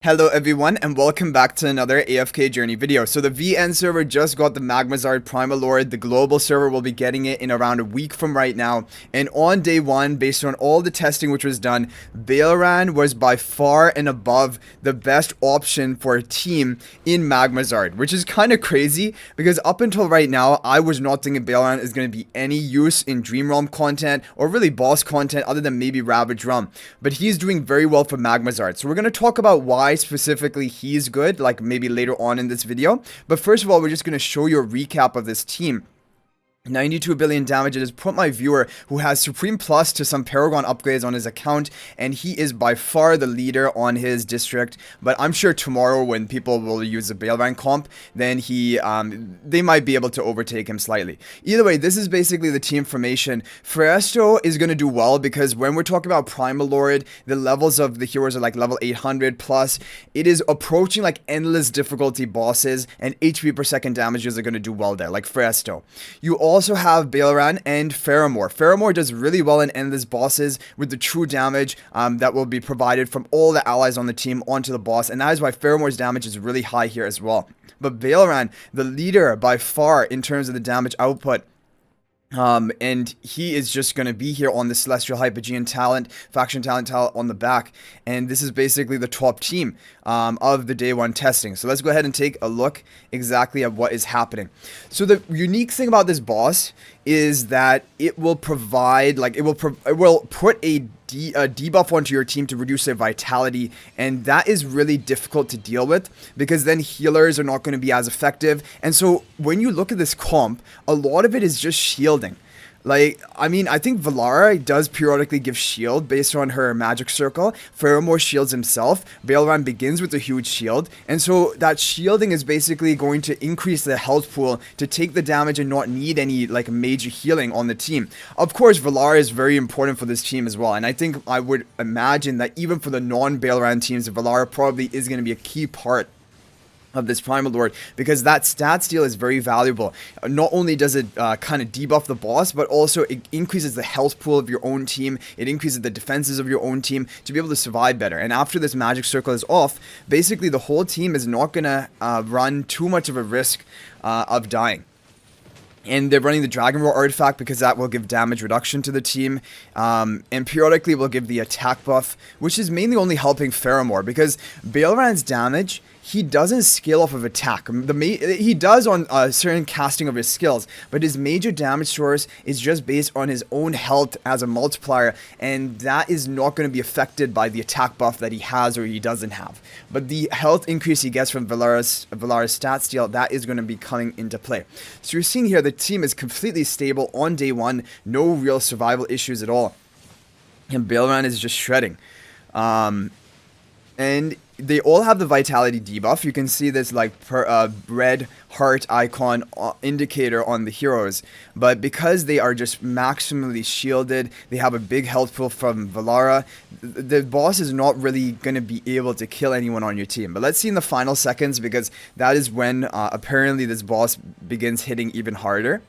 Hello everyone and welcome back to another AFK Journey video. So the VN server just got the Magmazard Primal Lord. The global server will be getting it in around a week from right now. And on day one, based on all the testing which was done, Baelran was by far and above the best option for a team in Magmazard, which is kind of crazy because up until right now, I was not thinking Baelran is going to be any use in Dream Realm content or really boss content other than maybe Ravage Realm. But he's doing very well for Magmazard. So we're going to talk about why specifically he's good, like maybe later on in this video. But first of all, we're just going to show you a recap of this team. 92 billion damage. It has put my viewer, who has Supreme Plus to some Paragon upgrades on his account, and he is by far the leader on his district. But I'm sure tomorrow when people will use the Baelran comp, then they might be able to overtake him slightly. Either way, this is basically the team formation. Fresto is going to do well because when we're talking about Primal Lord, the levels of the heroes are like level 800 plus. It is approaching like endless difficulty bosses, and HP per second damages are going to do well there, like Fresto. You also have Baelran and Faramore. Faramore does really well in endless bosses with the true damage that will be provided from all the allies on the team onto the boss, and that is why Faramore's damage is really high here as well. But Baelran, the leader by far in terms of the damage output, and he is just going to be here on the Celestial Hypogean talent, faction talent on the back, and this is basically the top team of the day one testing. So let's go ahead and take a look exactly at what is happening. So the unique thing about this boss is that it will provide, like, it will put a debuff onto your team to reduce their vitality, and that is really difficult to deal with because then healers are not going to be as effective. And so when you look at this comp, a lot of it is just shielding. Like, I mean, I think Valara does periodically give shield based on her magic circle. Faramore shields himself. Baelran begins with a huge shield. And so that shielding is basically going to increase the health pool to take the damage and not need any, like, major healing on the team. Of course, Valara is very important for this team as well. And I think I would imagine that even for the non-Baelran teams, Valara probably is going to be a key part of this Primal Lord, because that stat steal is very valuable. Not only does it kind of debuff the boss, but also it increases the health pool of your own team. It increases the defenses of your own team to be able to survive better. And after this magic circle is off, basically the whole team is not going to run too much of a risk of dying. And they're running the Dragon Roar artifact because that will give damage reduction to the team. And periodically will give the attack buff, which is mainly only helping Faramore because Baelran's damage, he doesn't scale off of attack. He does on certain casting of his skills, but his major damage source is just based on his own health as a multiplier, and that is not going to be affected by the attack buff that he has or he doesn't have. But the health increase he gets from Valara's stat steal, that is going to be coming into play. So you're seeing here the team is completely stable on day one, no real survival issues at all. And Baelran is just shredding. And they all have the vitality debuff. You can see this like red heart icon indicator on the heroes. But because they are just maximally shielded, they have a big health pool from Valara, the boss is not really going to be able to kill anyone on your team. But let's see in the final seconds, because that is when apparently this boss begins hitting even harder.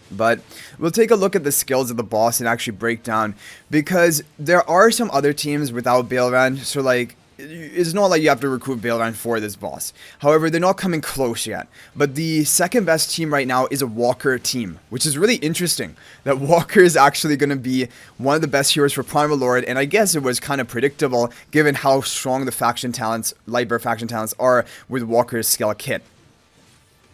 But we'll take a look at the skills of the boss and actually break down, because there are some other teams without Baelran, so like, it's not like you have to recruit Baelran for this boss. However, they're not coming close yet. But the second best team right now is a Walker team, which is really interesting. That Walker is actually going to be one of the best heroes for Primal Lord, and I guess it was kind of predictable given how strong the faction talents, Lightbearer faction talents, are with Walker's skill kit.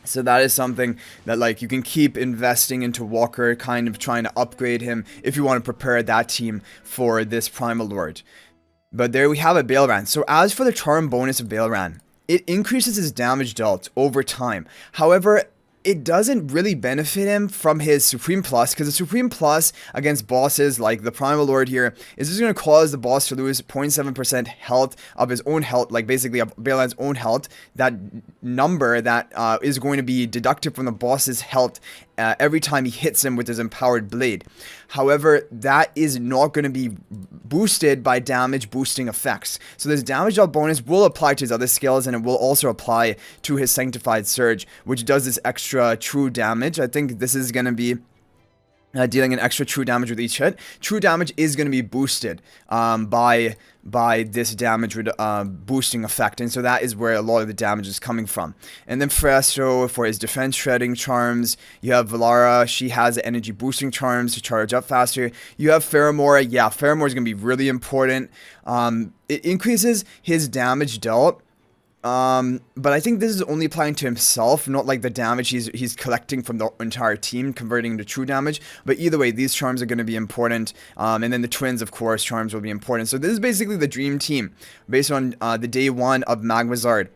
So that is something that, like, you can keep investing into Walker, kind of trying to upgrade him if you want to prepare that team for this Primal Lord. But there we have it, Baelran. So as for the charm bonus of Baelran, it increases his damage dealt over time. However, it doesn't really benefit him from his Supreme Plus, because the Supreme Plus against bosses like the Primal Lord here is just going to cause the boss to lose 0.7% health of his own health, like basically of Baelran's own health. That number that is going to be deducted from the boss's health every time he hits him with his empowered blade. However, that is not going to be boosted by damage boosting effects. So this damage dealt bonus will apply to his other skills, and it will also apply to his Sanctified Surge, which does this extra true damage. I think this is going to be dealing an extra true damage with each hit. True damage is going to be boosted by this damage boosting effect, and so that is where a lot of the damage is coming from. And then Frestro for his defense shredding charms. You have Valara, she has energy boosting charms to charge up faster. You have Pheromora, yeah, Pheromora is going to be really important. It increases his damage dealt. But I think this is only applying to himself, not like the damage he's collecting from the entire team, converting to true damage. But either way, these charms are going to be important. And then the twins, of course, charms will be important. So this is basically the dream team based on the day 1 of Magmazard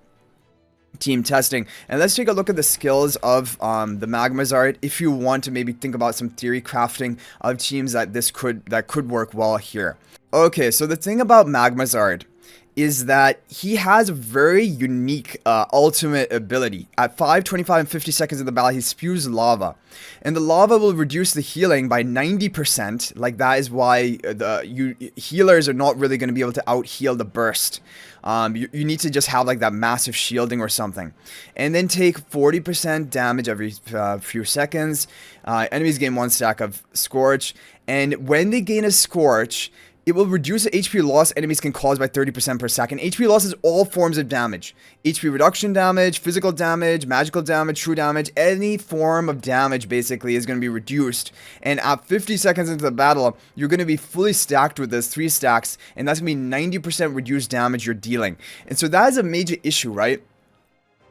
team testing. And let's take a look at the skills of the Magmazard if you want to maybe think about some theory crafting of teams that could work well here. Okay, so the thing about Magmazard is that he has a very unique ultimate ability. At 5, 25, and 50 seconds in the battle, he spews lava. And the lava will reduce the healing by 90%. Like, that is why healers are not really going to be able to out-heal the burst. You need to just have, like, that massive shielding or something. And then take 40% damage every few seconds. Enemies gain 1 stack of Scorch. And when they gain a Scorch, it will reduce the HP loss enemies can cause by 30% per second. HP loss is all forms of damage. HP reduction damage, physical damage, magical damage, true damage. Any form of damage basically is going to be reduced. And at 50 seconds into the battle, you're going to be fully stacked with this 3 stacks. And that's going to be 90% reduced damage you're dealing. And so that is a major issue, right?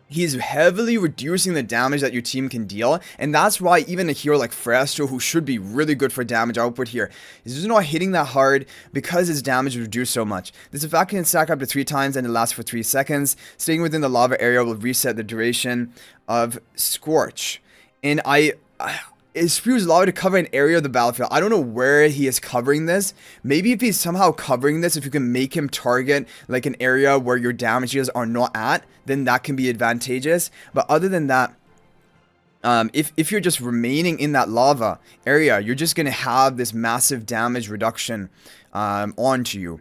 He's heavily reducing the damage that your team can deal, and that's why even a hero like Frestro, who should be really good for damage output here, is just not hitting that hard because his damage is reduced so much. This effect can stack up to 3 times and it lasts for 3 seconds. Staying within the lava area will reset the duration of Scorch. And it spews lava to cover an area of the battlefield. I don't know where he is covering this. Maybe if he's somehow covering this, if you can make him target like an area where your damages are not at, then that can be advantageous. But other than that, if you're just remaining in that lava area, you're just going to have this massive damage reduction onto you.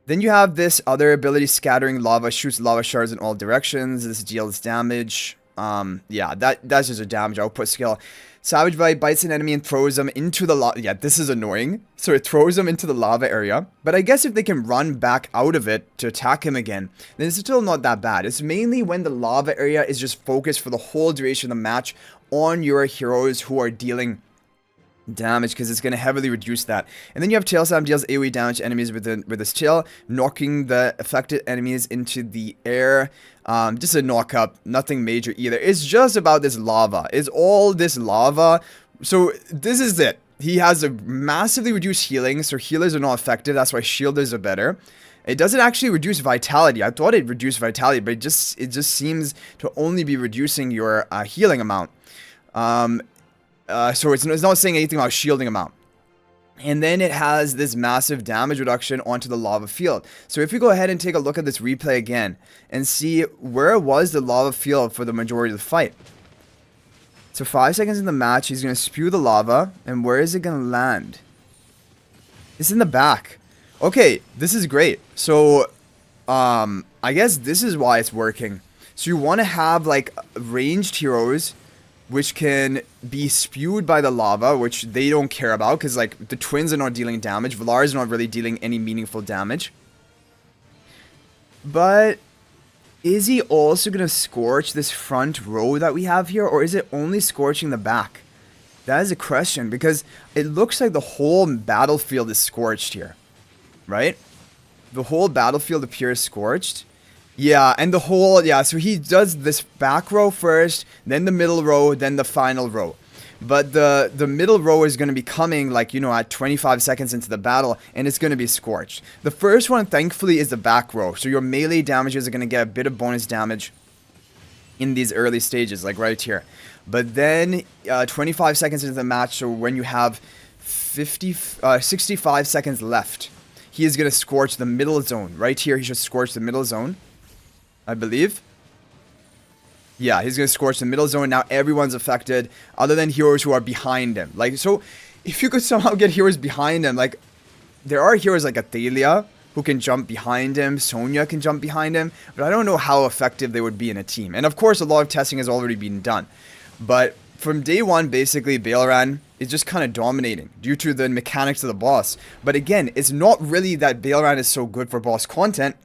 Then you have this other ability, Scattering Lava, shoots lava shards in all directions. This deals damage. Yeah, that's just a damage output skill. Savage Bite bites an enemy and throws them into the lava. Yeah, this is annoying. So it throws them into the lava area. But I guess if they can run back out of it to attack him again, then it's still not that bad. It's mainly when the lava area is just focused for the whole duration of the match on your heroes who are dealing damage, because it's going to heavily reduce that. And then you have Tail Slam, deals AoE damage to enemies with his tail, knocking the affected enemies into the air. Just a knock up, nothing major either. It's just about this lava. It's all this lava. So this is it. He has a massively reduced healing, so healers are not affected. That's why shielders are better. It doesn't actually reduce vitality. I thought it reduced vitality, but it just seems to only be reducing your healing amount. So it's not saying anything about shielding amount. And then it has this massive damage reduction onto the lava field. So if we go ahead and take a look at this replay again and see where was the lava field for the majority of the fight. So 5 seconds in the match, he's going to spew the lava. And where is it going to land? It's in the back. Okay, this is great. So I guess this is why it's working. So you want to have like ranged heroes which can be spewed by the lava, which they don't care about, because like the twins are not dealing damage. Valar is not really dealing any meaningful damage. But is he also going to scorch this front row that we have here, or is it only scorching the back? That is a question, because it looks like the whole battlefield is scorched here, right? The whole battlefield appears scorched. Yeah, and the whole, yeah, so he does this back row first, then the middle row, then the final row. But the middle row is going to be coming, like, you know, at 25 seconds into the battle, and it's going to be scorched. The first one, thankfully, is the back row. So your melee damages are going to get a bit of bonus damage in these early stages, like right here. But then 25 seconds into the match, so when you have 65 seconds left, he is going to scorch the middle zone. Right here, he should scorch the middle zone, I believe. Yeah, he's going to scorch the middle zone. Now everyone's affected other than heroes who are behind him. Like, so if you could somehow get heroes behind him, like there are heroes like Athalia who can jump behind him. Sonya can jump behind him, but I don't know how effective they would be in a team. And of course, a lot of testing has already been done. But from day one, basically, Baelran is just kind of dominating due to the mechanics of the boss. But again, it's not really that Baelran is so good for boss content.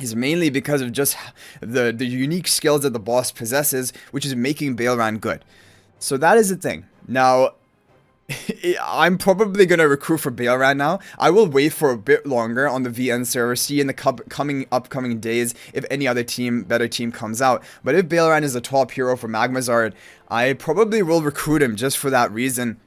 It's mainly because of just the unique skills that the boss possesses, which is making Baelran good. So that is the thing. Now, I'm probably going to recruit for Baelran now. I will wait for a bit longer on the VN server, see in the upcoming days if any other better team comes out. But if Baelran is the top hero for Magmazard, I probably will recruit him just for that reason.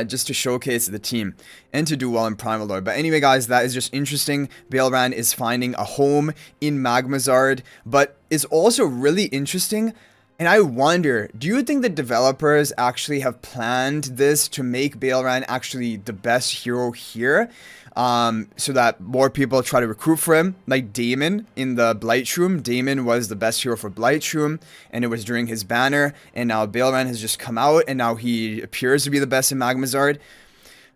Just to showcase the team and to do well in Primal lore. But anyway, guys, that is just interesting. Baelran is finding a home in Magmazard, but it's also really interesting. And I wonder, do you think the developers actually have planned this to make Baelran actually the best hero here? So that more people try to recruit for him, like Damon in the Blightshroom. Damon was the best hero for Blightshroom, and it was during his banner, and now Baelran has just come out, and now he appears to be the best in Magmazard.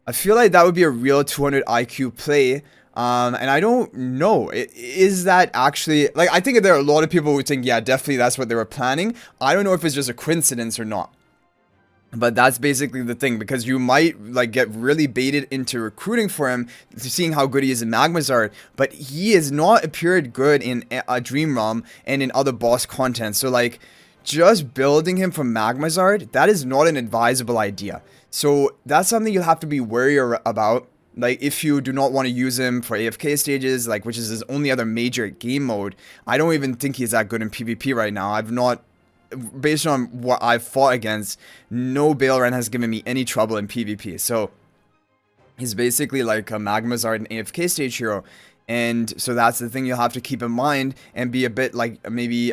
I feel like that would be a real 200 IQ play, and I don't know, is that actually, like, I think there are a lot of people who think, yeah, definitely that's what they were planning. I don't know if it's just a coincidence or not. But that's basically the thing, because you might like get really baited into recruiting for him, seeing how good he is in Magmazard, but he has not appeared good in a Dream Realm and in other boss content. So like, just building him from Magmazard, that is not an advisable idea. So that's something you'll have to be wary about. Like, if you do not want to use him for AFK stages, like, which is his only other major game mode, I don't even think he's that good in PvP right now. I've not, based on what I've fought against, no Baelran has given me any trouble in PvP. So, he's basically like a Magmazard and AFK stage hero. And so that's the thing you'll have to keep in mind and be a bit like, maybe,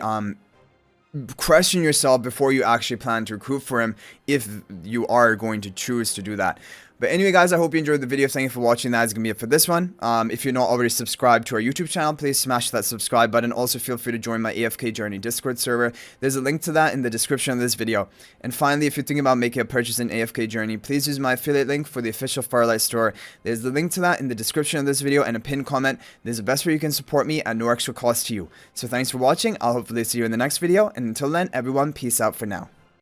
question yourself before you actually plan to recruit for him, if you are going to choose to do that. But anyway, guys, I hope you enjoyed the video. Thank you for watching. That is going to be it for this one. If you're not already subscribed to our YouTube channel, please smash that subscribe button. Also, feel free to join my AFK Journey Discord server. There's a link to that in the description of this video. And finally, if you're thinking about making a purchase in AFK Journey, please use my affiliate link for the official Firelight store. There's the link to that in the description of this video and a pinned comment. There's the best way you can support me at no extra cost to you. So thanks for watching. I'll hopefully see you in the next video. And until then, everyone, peace out for now.